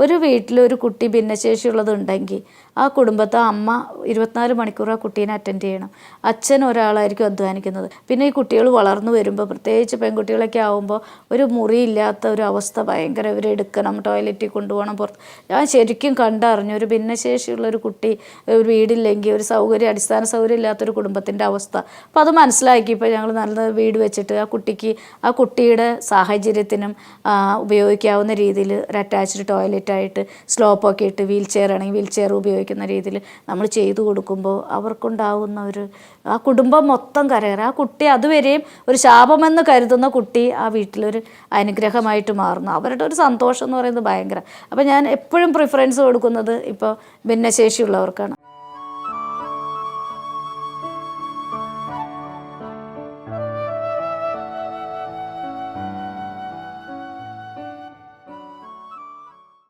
ഒരു വീട്ടിൽ ഒരു കുട്ടി ഭിന്നശേഷിയുള്ളതുണ്ടെങ്കിൽ ആ കുടുംബത്തെ അമ്മ 24 മണിക്കൂർ ആ കുട്ടീനെ അറ്റൻഡ് ചെയ്യണം. അച്ഛൻ ഒരാളായിരിക്കും അധ്വാനിക്കുന്നത്. പിന്നെ ഈ കുട്ടികൾ വളർന്നു വരുമ്പോൾ, പ്രത്യേകിച്ച് പെൺകുട്ടികളൊക്കെ ആകുമ്പോൾ, ഒരു മുറിയില്ലാത്ത ഒരു അവസ്ഥ ഭയങ്കര. ഇവരെടുക്കണം, ടോയ്ലറ്റിൽ കൊണ്ടുപോകണം, പുറത്ത്. ഞാൻ ശരിക്കും കണ്ടറിഞ്ഞു ഒരു ഭിന്നശേഷിയുള്ള ഒരു കുട്ടി ഒരു വീടില്ലെങ്കിൽ, ഒരു സൗകര്യം, അടിസ്ഥാന സൗകര്യം ഇല്ലാത്തൊരു കുടുംബത്തിൻ്റെ അവസ്ഥ. അപ്പോൾ അത് മനസ്സിലാക്കി. ഇപ്പോൾ ഞങ്ങൾ നല്ല വീട് വെച്ചിട്ട് ആ കുട്ടിയുടെ സാഹചര്യത്തിനും ഉപയോഗിക്കാവുന്ന രീതിയിൽ ഒരു അറ്റാച്ച്ഡ് ടോയ്ലറ്റായിട്ട് സ്ലോപ്പൊക്കെ ഇട്ട്, വീൽ ചെയർ ആണെങ്കിൽ വീൽ ചെയർ ഉപയോഗിക്കുന്ന രീതിയിൽ നമ്മൾ ചെയ്തു കൊടുക്കുമ്പോൾ അവർക്കുണ്ടാകുന്ന ആ കുടുംബം മൊത്തം കരകയറും. ആ കുട്ടി അതുവരെയും ഒരു ശാപമെന്ന് കരുതുന്ന കുട്ടി ആ വീട്ടിലൊരു അനുഗ്രഹമായിട്ട് മാറുന്നു. അവരുടെ ഒരു സന്തോഷം എന്ന് പറയുന്നത് ഭയങ്കര. അപ്പോൾ ഞാൻ എപ്പോഴും പ്രിഫറൻസ് കൊടുക്കുന്നത് ഇപ്പോൾ ഭിന്നശേഷിയുള്ളവർക്കാണ്.